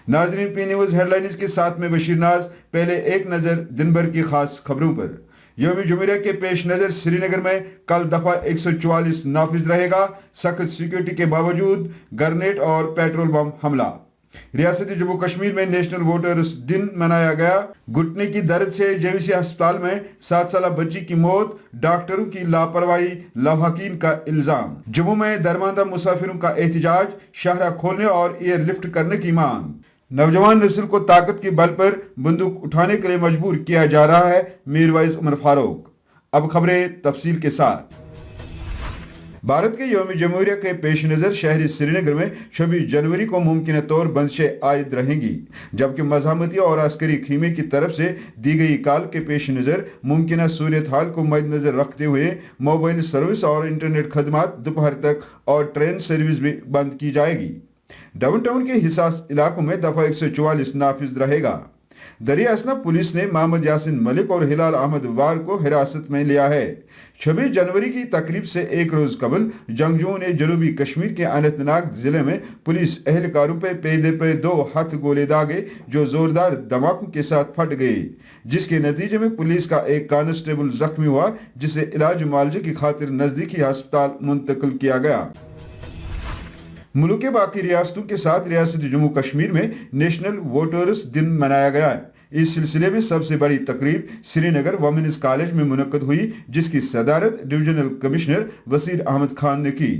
नाजरीन, P news headlines के साथ में बशीर नाज। पहले एक नजर दिन भर की खास खबरों पर। यौम जुमेराह के पेश नजर श्रीनगर में कल दफा 144 नाफिज रहेगा। सख्त सिक्योरिटी के बावजूद ग्रेनेड और पेट्रोल बम हमला। रियासत जम्मू कश्मीर में नेशनल वोटर्स दिन मनाया गया। घुटने की दर्द से जेवीसी अस्पताल में 7 साल बच्ची की मौत, डॉक्टरों की लापरवाही, लवाहकीन का इल्जाम। जम्मू में दरमांदा मुसाफिरों का एहतजाज, शाहरा खोलने और एयरलिफ्ट करने की मांग। नौजवान नस्ल को ताकत के बल पर बंदूक उठाने के लिए मजबूर किया जा रहा है, मीरवाइज उमर फारूक। अब खबरें तफसील के साथ। भारत के यौम जमहूरिया के पेश नज़र शहरी श्रीनगर में 26 जनवरी को मुमकिन तौर बंदिशें आयद रहेंगी, जबकि मज़ामती और अस्करी खीमे की तरफ से दी गई कॉल के पेश नज़र मुमकिन सूरत हाल को मद्देनजर रखते हुए मोबाइल सर्विस और इंटरनेट खदमात दोपहर तक और ट्रेन सर्विस भी बंद की जाएगी। डाउन टाउन के हिसास इलाकों में दफा 144 नाफिज रहेगा। दरिया असना पुलिस ने मोहम्मद यासिन मलिक और हिलाल अहमद वार को हिरासत में लिया है। 26 जनवरी की तकरीब से एक रोज कबल जंगजुओं ने जनूबी कश्मीर के अनंतनाग जिले में पुलिस एहलकारों पर पेदे पे 2 हाथ गोले दागे, जो जोरदार धमाकों के साथ फट गए, जिसके नतीजे में पुलिस का एक कांस्टेबल जख्मी हुआ, जिसे इलाज मुआवजे की खातिर नजदीकी अस्पताल मुंतकिल किया गया। मुल्क के बाकी रियासतों के साथ रियासत जम्मू कश्मीर में नेशनल वोटर्स दिन मनाया गया है। इस सिलसिले में सबसे बड़ी तकरीब श्रीनगर वुमेन्स कॉलेज में मुनक्कद हुई, जिसकी सदारत डिविजनल कमिश्नर वसीर अहमद खान ने की,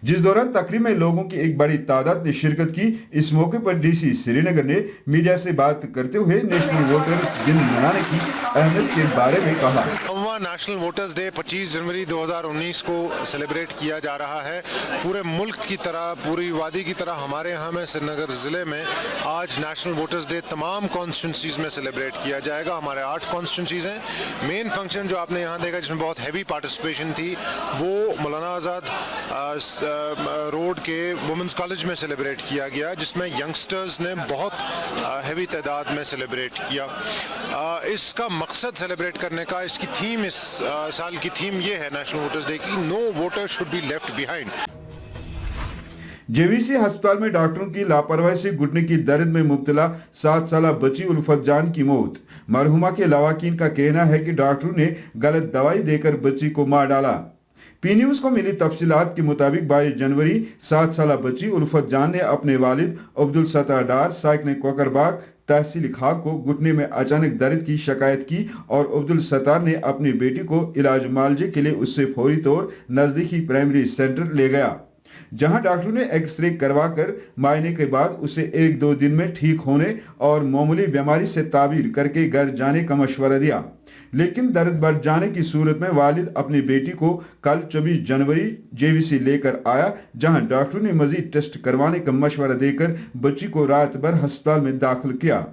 जिस दौरान तकरीब में लोगों की एक बड़ी तादाद ने शिरकत की। इस मौके पर डीसी श्रीनगर ने मीडिया से बात करते हुए नेशनल वोटर्स दिन मनाने की अहमियत के बारे में कहा। नेशनल वोटर्स डे 25 जनवरी 2019 को सेलिब्रेट किया जा रहा है। पूरे मुल्क की तरह, पूरी वादी की तरह हमारे यहाँ में श्रीनगर ज़िले में आज नेशनल वोटर्स डे तमाम कॉन्स्टिट्यूंसीज़ में सेलिब्रेट किया जाएगा। हमारे 8 कॉन्स्टिट्यूंसीज़ हैं। मेन फंक्शन जो आपने यहाँ देखा जिसमें बहुत हैवी पार्टिसिपेशन थी, वो मौलाना आज़ाद रोड के वुमेंस कॉलेज में सेलिब्रेट किया गया, जिसमें यंगस्टर्स ने बहुत हैवी तादाद में सेलिब्रेट किया। इसका मकसद सेलिब्रेट करने का, इसकी थीम इस साल की थीम ये है नेशनल वोटर्स डे की, no voter should be left behind. JVC अस्पताल में डॉक्टरों की लापरवाही से घुटने की दर्द में मुब्तला 7 साल बच्ची उल्फत जान की मौत। मरहुमा के लवाकिन का कहना है कि डॉक्टरों ने गलत दवाई देकर बच्ची को मार डाला। पी न्यूज को मिली तफसीलात के मुताबिक 22 जनवरी 7 साल बच्ची उल्फत जान ने अपने वालिद अब्दुल सत्तार डार साइक ने कोकरबाग तहसील खाक को घुटने में अचानक दर्द की शिकायत की और अब्दुल सत्तार ने अपनी बेटी को इलाज मुआवजे के लिए उससे फौरी तौर नजदीकी प्राइमरी सेंटर ले गया, जहां डॉक्टरों ने एक्सरे करवाकर मायने के बाद उसे 1-2 दिन में ठीक होने और मामूली बीमारी से ताबीर करके घर जाने का मशवरा दिया। लेकिन दर्द बढ़ जाने की सूरत में वालिद अपनी बेटी को कल 24 जनवरी जेवीसी लेकर आया, जहां डॉक्टरों ने मजीद टेस्ट करवाने का मशवरा देकर बच्ची को रात भर अस्पताल में दाखिल किया।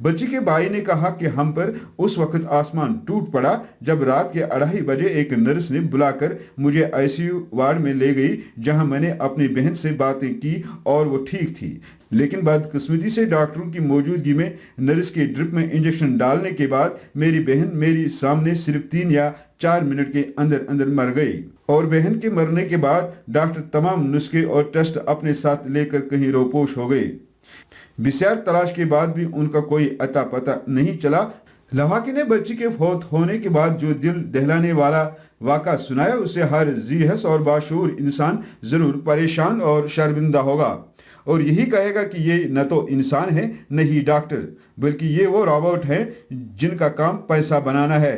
बच्ची के भाई ने कहा कि हम पर उस वक्त आसमान टूट पड़ा जब रात के 2:30 बजे एक नर्स ने बुलाकर मुझे आईसीयू वार्ड में ले गई, जहां मैंने अपनी बहन से बातें की और वो ठीक थी। लेकिन बदकिस्मती से डॉक्टरों की मौजूदगी में नर्स के ड्रिप में इंजेक्शन डालने के बाद मेरी बहन मेरे सामने सिर्फ 3 या 4 मिनट के अंदर अंदर मर गई और बहन के मरने के बाद डॉक्टर तमाम नुस्खे और टेस्ट अपने साथ लेकर कहीं रोपोश हो गए। बिसार तलाश के बाद भी उनका कोई अता पता नहीं चला। लवाकी ने बच्ची के फौत होने के बाद जो दिल दहलाने वाला वाक़ा सुनाया, उससे हर जीहस और बाशूर इंसान जरूर परेशान और शर्मिंदा होगा और यही कहेगा कि ये न तो इंसान है न ही डॉक्टर, बल्कि ये वो रोबोट हैं जिनका काम पैसा बनाना है।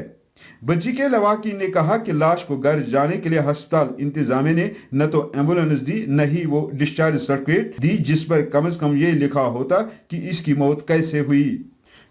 बच्ची के लवाकी ने कहा कि लाश को घर जाने के लिए अस्पताल इंतजामिया ने न तो एम्बुलेंस दी न ही वो डिस्चार्ज सर्टिफिकेट दी, जिस पर कम से कम ये लिखा होता कि इसकी मौत कैसे हुई।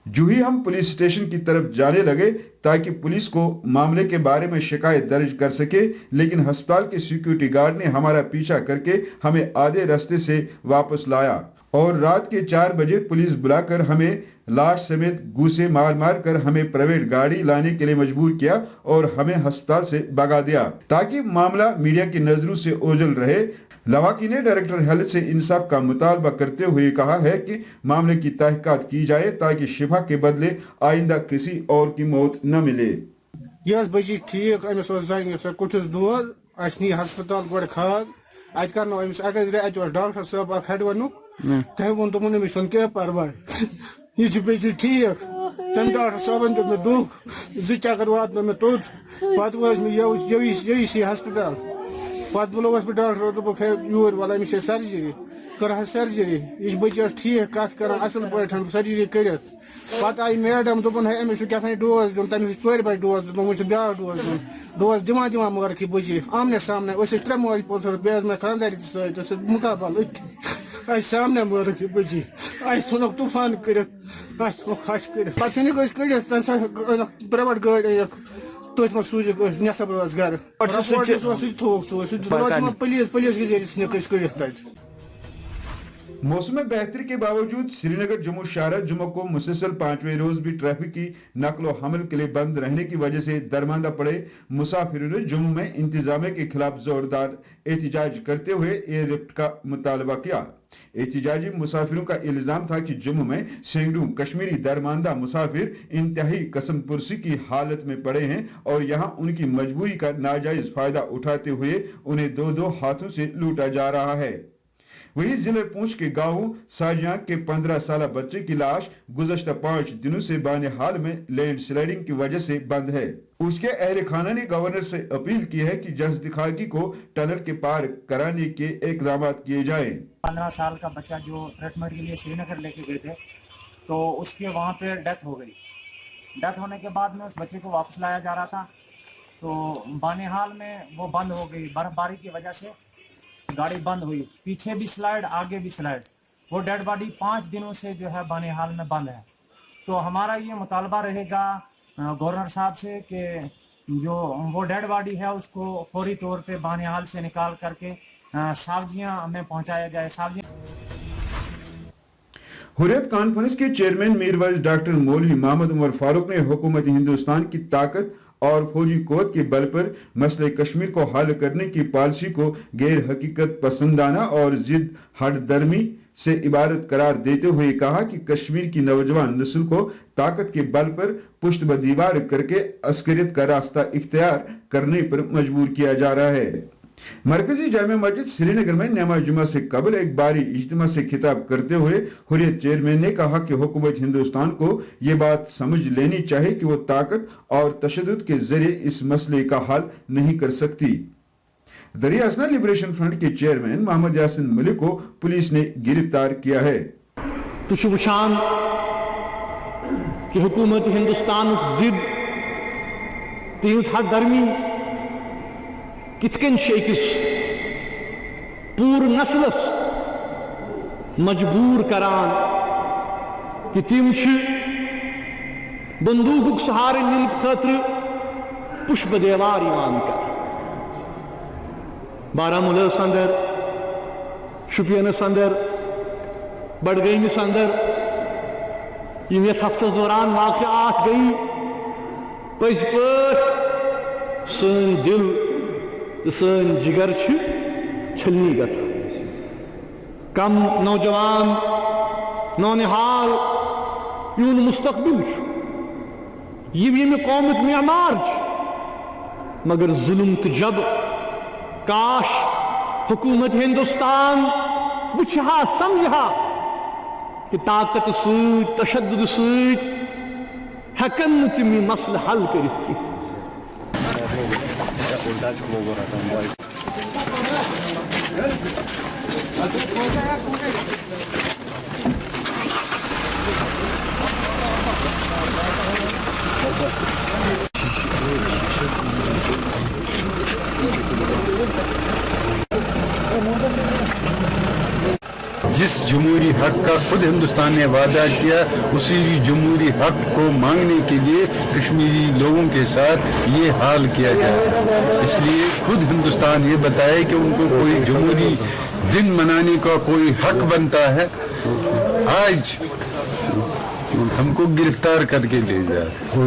जो ही हम पुलिस स्टेशन की तरफ जाने लगे ताकि पुलिस को मामले के बारे में शिकायत दर्ज कर सके, लेकिन अस्पताल के सिक्योरिटी गार्ड ने हमारा पीछा करके हमें आधे रास्ते से वापस लाया और रात के 4 बजे पुलिस बुलाकर हमें लाश समेत घूसे मार मार कर हमें प्राइवेट गाड़ी लाने के लिए मजबूर किया और हमें अस्पताल से भगा दिया ताकि मामला मीडिया की नजरों से ओझल रहे। लवाकी ने डायरेक्टर हेल्थ से इंसाफ का मुतालबा करते हुए कहा है कि मामले की तहकीकात की जाए ताकि शिफा के बदले आइंदा किसी और की मौत न मिले। यह बची ठीक अमिस कुछ दोद नी हस्पताल गो खाग अत कर डॉक्टर साहब हेड वनुक تمہیں وون دوٚپُن أمِس چھُنہٕ کینٛہہ پرواے یہِ چھُ بیٚیہِ چھُ ٹھیٖک تَمہِ ڈاکٹر صٲبن دیُت مےٚ دُکھ 2 چکر واتنو مےٚ توٚت پتہٕ وٲژ مےٚ یوٗسی ہسپتال پتہٕ بُلووُس بہٕ ڈاکٹر دوٚپُکھ ہے یوٗرۍ وَل أمِس چھِ سرجری کٔرہَس سرجری یہِ چھِ بٔچی ٲس ٹھیٖک کتھ کران اصل پٲٹھۍ سرجری کٔرِتھ پتہٕ آیہِ میڈم دوٚپُن ہے أمِس چھُ کیٛاہ تھانۍ ڈوز دیُن تٔمِس چھُ 4 بجہِ ڈوز دیُن وۄنۍ چھُ بیٛاکھ ڈوز دیُن ڈوز دِوان مگر یہِ بٔچی آمنے سامنے أسۍ ٲسۍ 3 مٲلۍ پوٚتُس بیٚیہِ ٲس مےٚ خانٛدارِ تہِ سۭتۍ أسۍ ٲسۍ مُقابل أتھی اَسہِ سامنے مٲرٕکھ یہِ بٔچی اَسہِ ژھُنُکھ طوٗفان کٔرِتھ اَسہِ ژھُنُکھ ہش کٔرِتھ پتہٕ ژھٕنِکھ أسۍ کٔڑِتھ تمہِ ساتہٕ أنِکھ پرٛایویٹ گٲڑۍ أنِکھ تٔتھۍ منٛز سوٗزِکھ أسۍ نٮ۪صب ٲس گرٕ سُہ تہِ تھوٚوُکھ توٗرۍ سُہ تہِ تِمو پُلیٖس کے ذٔریعہِ ژھٕنِکھ أسۍ کٔڑِتھ تتہِ मौसम में बेहतरी के बावजूद श्रीनगर जम्मू शाहरा जुम्मू को मुसलसल 5वें रोज भी ट्रैफिक की नकलो हमल के लिए बंद रहने की वजह से दरमांदा पड़े मुसाफिरों ने जम्मू में इंतजामिया के खिलाफ जोरदार एहतजाज करते हुए एयरलिफ्ट का मुतालबा किया। एहतजाजी मुसाफिरों का इल्जाम था कि जम्मू में सैकड़ों कश्मीरी दरमांदा मुसाफिर इंतहाई कसम पुरसी की हालत में पड़े हैं और यहाँ उनकी मजबूरी का नाजायज फायदा उठाते हुए उन्हें 2-2 हाथों से लूटा जा रहा है। वही जिले पूंछ के गांव साजिया के 15 साल बच्चे की लाश गुज़श्ता 5 दिनों से बानिहाल में लैंड स्लाइडिंग की वजह से बंद है। उसके अहल खाना ने गवर्नर से अपील की है कि जज्दिखागी को टनल के पार कराने के इकदाम किए जाए। 15 साल का बच्चा जो ट्रीटमेंट के लिए श्रीनगर लेके गए थे तो उसके वहाँ पे डेथ हो गई। डेथ होने के बाद में उस बच्चे को वापस लाया जा रहा था तो बानिहाल में वो बंद हो गई, बर्फबारी की वजह से गाड़ी बंद हुई, पीछे भी स्लाइड आगे भी स्लाइड। वो डेड बॉडी 5 दिनों से जो है बानिहाल में बंद है। तो हमारा ये मुतालबा रहेगा गवर्नर साहब से कि जो वो डेड बॉडी है उसको फौरी तौर पे बानिहाल से निकाल करके सावजियाँ में पहुँचाया जाए। सावजियाँ हुर्रियत कॉन्फ्रेंस के चेयरमैन मीर वजीर डॉक्टर मौलवी मोहम्मद उमर फारूक ने हुकूमत हिंदुस्तान की ताकत और फौजी कोत के बल पर मसले कश्मीर को हल करने की पॉलिसी को गैर हकीकत पसंदाना और जिद हट दर्मी से इबारत करार देते हुए कहा कि कश्मीर की नौजवान नस्ल को ताकत के बल पर पुष्ट ब दीवार करके अस्करियत का रास्ता इख्तियार करने पर मजबूर किया जा रहा है। मरकजी जामिया मस्जिद श्रीनगर में नमाज जुमा से कबल एक बारी इज्तिमा से खिताब करते हुए हुर्रियत चेयरमैन ने कहा कि हुकूमत हिंदुस्तान को ये बात समझ लेनी चाहिए कि वो ताकत और तशद्दुद के जरिए इस मसले का हल नहीं कर सकती। दरिया असना लिबरेशन फ्रंट के चेयरमैन मोहम्मद यासिन मलिक को पुलिस ने गिरफ्तार किया है। कि हुकूमत हिंदुस्तान जिद तीस हद दरमी कितकन शेकिस पूर नस्लस मजबूर करान कि तिम बंदूक सहारे निम खतर पुष्प देवार इवान कर बारामूला अंदर, शुपियन अंदर, बडगैमिस अंदर यम यथ हफ्तस दौरान वाक़यात गई पज पे सन दिल सन जिगर छलनी गसान। कम नौजवान नौनिहाल यून मुस्तकबिल यम कौमत मेमार मगर जुल्म तो जब काश हुकूमत हिंदुस्तान वुचहा समझा कि ताकत सूद तशद्दुद सूद हकन तिम मसल हल कर। जिस जमहूरी हक का खुद हिंदुस्तान ने वादा किया उसी जमहूरी हक को मांगने के लिए कश्मीरी लोगों के साथ ये हाल किया जाए। इसलिए खुद हिंदुस्तान ये बताए कि उनको कोई जमहूरी दिन मनाने का कोई हक बनता है। आज हमको गिरफ्तार करके ले जा और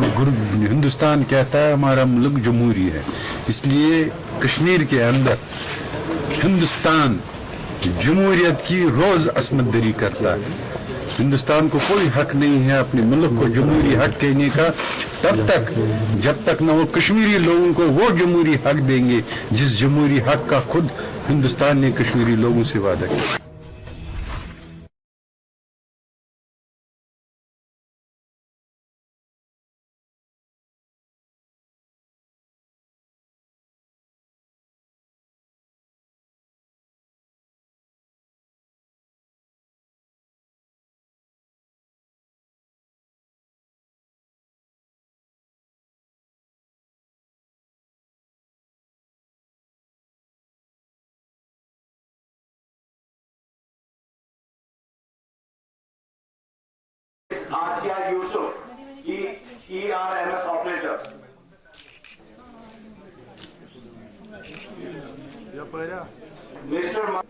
हिंदुस्तान कहता है हमारा मुल्क जमहूरी है। इसलिए कश्मीर के अंदर हिंदुस्तान जमहूरियत की रोज असमत दरी करता है। हिंदुस्तान को कोई हक नहीं है अपने मुल्क को जमहूरी हक कहने का तब तक जब तक न वो कश्मीरी लोगों को वो जमहूरी हक देंगे जिस जमहूरी हक का खुद हिंदुस्तान ने कश्मीरी लोगों से वादा किया। Asya Yusuf, ERMS operator. Mr.